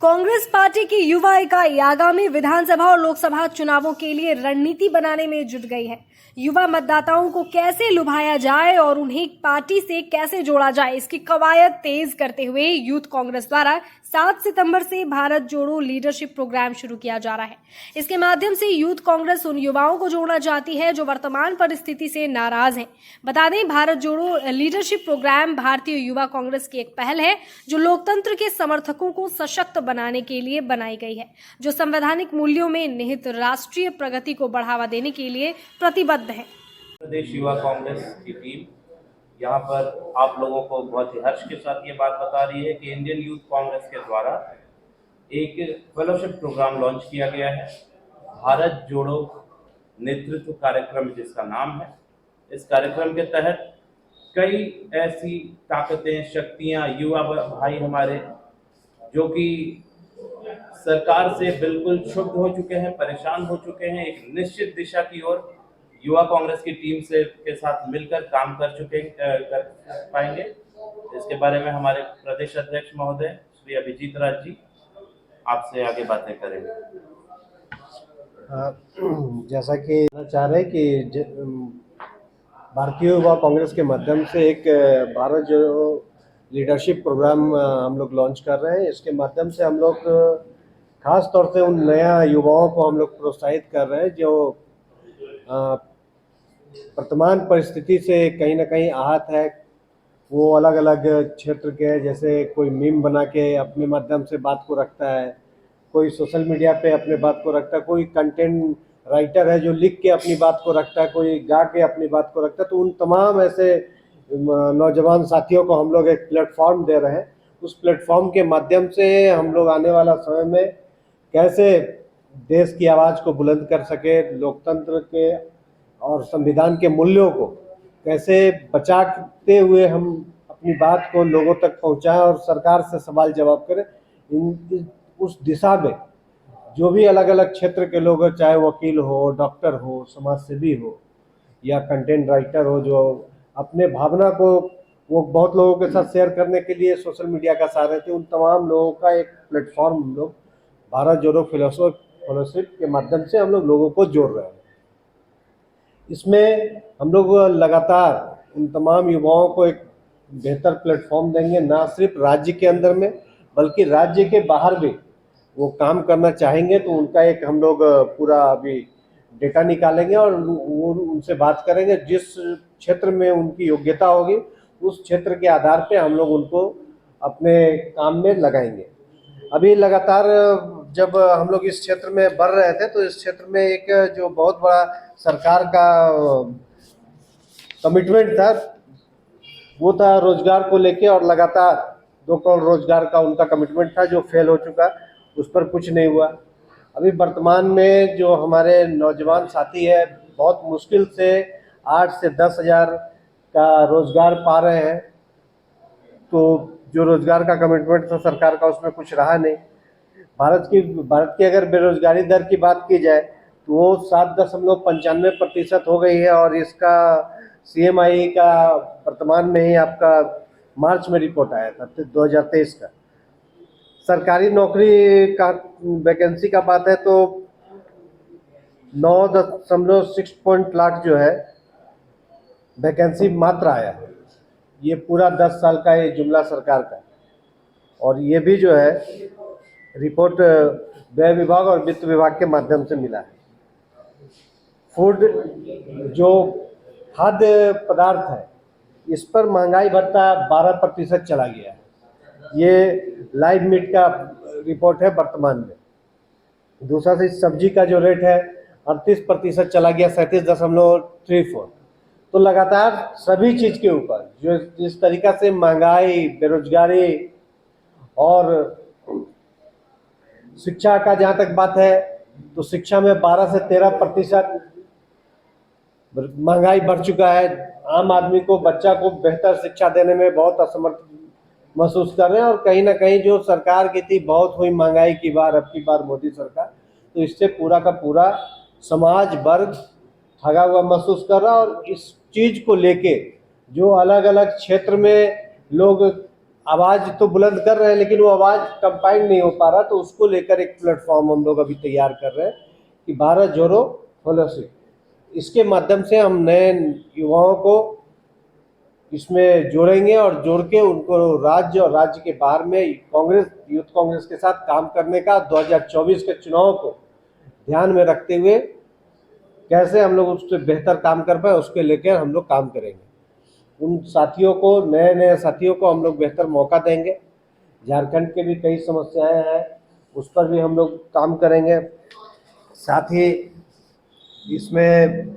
Congress party की युवा इकाई आगामी विधानसभा और लोकसभा चुनावों के लिए रणनीति बनाने में जुट गई है। युवा मतदाताओं को कैसे लुभाया जाए और उन्हें पार्टी से कैसे जोड़ा जाए, इसकी कवायद तेज करते हुए यूथ कांग्रेस द्वारा 7 सितंबर से भारत जोड़ो लीडरशिप प्रोग्राम शुरू किया जा रहा है। इसके माध्यम से यूथ कांग्रेस उन युवाओं को जोड़ना चाहती है जो वर्तमान परिस्थिति से नाराज हैं। बता दें, भारत जोड़ो लीडरशिप प्रोग्राम भारतीय युवा कांग्रेस की एक पहल है जो लोकतंत्र के समर्थकों को सशक्त बनाने के लिए बनाई गई है, जो संवैधानिक मूल्यों में निहित राष्ट्रीय प्रगति को बढ़ावा देने के लिए प्रतिबद्ध है। प्रदेश युवा कांग्रेस की टीम यहाँ पर आप लोगों को बहुत ही हर्ष के साथ ये बात बता रही है कि इंडियन यूथ कांग्रेस के द्वारा एक फेलोशिप प्रोग्राम लॉन्च किया गया है, भारत जोड़ो नेतृत्व कार्यक्रम जिसका नाम है। इस कार्यक्रम के तहत कई ऐसी ताकतें, शक्तियाँ, युवा भाई हमारे जो कि सरकार से बिल्कुल क्षुब्ध हो चुके हैं, परेशान हो चुके हैं, एक निश्चित दिशा की ओर युवा कांग्रेस की टीम से के साथ मिलकर काम कर पाएंगे। इसके बारे में हमारे प्रदेश अध्यक्ष महोदय श्री अभिजीत राज जी आपसे आगे बातें करेंगे। जैसा कि चाह रहे हैं कि भारतीय युवा कांग्रेस के माध्यम से एक भारत जो लीडरशिप प्रोग्राम हम लोग लॉन्च कर रहे हैं। इसके माध्यम से हम लोग खास तौर से उन नया युवाओं को हम लोग प्रोत्साहित कर रहे हैं जो वर्तमान परिस्थिति से कहीं ना कहीं आहत है। वो अलग अलग क्षेत्र के, जैसे कोई मीम बना के अपने माध्यम से बात को रखता है, कोई सोशल मीडिया पे अपने बात को रखता है, कोई कंटेंट राइटर है जो लिख के अपनी बात को रखता है, कोई गा के अपनी बात को रखता है। तो उन तमाम ऐसे नौजवान साथियों को हम लोग एक प्लेटफॉर्म दे रहे हैं। उस प्लेटफॉर्म के माध्यम से हम लोग आने वाला समय में कैसे देश की आवाज़ को बुलंद कर सके, लोकतंत्र के और संविधान के मूल्यों को कैसे बचाते हुए हम अपनी बात को लोगों तक पहुंचाएं और सरकार से सवाल जवाब करें। उस दिशा में जो भी अलग अलग क्षेत्र के लोग, चाहे वकील हो, डॉक्टर हो, समाजसेवी हो या कंटेंट राइटर हो, जो अपने भावना को वो बहुत लोगों के साथ शेयर करने के लिए सोशल मीडिया का सहारा थे, उन तमाम लोगों का एक प्लेटफॉर्म हम लोग भारत जोड़ो फेलोशिप के माध्यम से हम लोग लोगों को जोड़ रहे हैं। इसमें हम लोग लगातार उन तमाम युवाओं को एक बेहतर प्लेटफॉर्म देंगे, ना सिर्फ राज्य के अंदर में बल्कि राज्य के बाहर भी वो काम करना चाहेंगे तो उनका एक हम लोग पूरा अभी डेटा निकालेंगे और वो उनसे बात करेंगे। जिस क्षेत्र में उनकी योग्यता होगी उस क्षेत्र के आधार पे हम लोग उनको अपने काम में लगाएंगे। अभी लगातार जब हम लोग इस क्षेत्र में बढ़ रहे थे तो इस क्षेत्र में एक जो बहुत बड़ा सरकार का कमिटमेंट था वो था रोजगार को लेके, और लगातार 2 करोड़ रोजगार का उनका कमिटमेंट था जो फेल हो चुका, उस पर कुछ नहीं हुआ। अभी वर्तमान में जो हमारे नौजवान साथी है बहुत मुश्किल से 8 से 10 हज़ार का रोजगार पा रहे हैं। तो जो रोजगार का कमिटमेंट था सरकार का उसमें कुछ रहा नहीं। भारत की अगर बेरोजगारी दर की बात की जाए तो वो 7.95% हो गई है, और इसका CMI का वर्तमान में ही आपका मार्च में रिपोर्ट आया था 2023 का। सरकारी नौकरी का वैकेंसी का बात है तो 9.6 लाख जो है वैकेंसी मात्र आया है। ये पूरा 10 साल का ये जुमला सरकार का, और ये भी जो है रिपोर्ट व्यय विभाग और वित्त विभाग के माध्यम से मिला है। फूड जो खाद्य पदार्थ है इस पर महंगाई भत्ता 12% चला गया है। ये लाइव मीट का रिपोर्ट है वर्तमान में। दूसरा से सब्जी का जो रेट है 38% चला गया, 37.34। तो लगातार सभी चीज़ के ऊपर जो जिस तरीका से महंगाई, बेरोजगारी और शिक्षा का जहाँ तक बात है तो शिक्षा में 12 से 13% महंगाई बढ़ चुका है। आम आदमी को, बच्चा को बेहतर शिक्षा देने में बहुत असमर्थ महसूस कर रहे हैं, और कहीं ना कहीं जो सरकार की थी बहुत हुई महंगाई की बार, अब की बार मोदी सरकार, तो इससे पूरा का पूरा समाज वर्ग ठगा हुआ महसूस कर रहा है। और इस चीज़ को लेके जो अलग अलग क्षेत्र में लोग आवाज़ तो बुलंद कर रहे हैं, लेकिन वो आवाज़ कंपाइंड नहीं हो पा रहा, तो उसको लेकर एक प्लेटफॉर्म हम लोग अभी तैयार कर रहे हैं कि भारत जोड़ो फेलोशिप, इसके माध्यम से हम नए युवाओं को इसमें जोड़ेंगे और जोड़ के उनको राज्य और राज्य के बाहर में कांग्रेस, यूथ कांग्रेस के साथ काम करने का 2024 के चुनाव को ध्यान में रखते हुए कैसे हम लोग उससे बेहतर काम कर पाए, उसके लेकर हम लोग काम करेंगे। उन साथियों को, नए नए साथियों को हम लोग बेहतर मौका देंगे। झारखंड के भी कई समस्याएं हैं, उस पर भी हम लोग काम करेंगे। साथ ही इसमें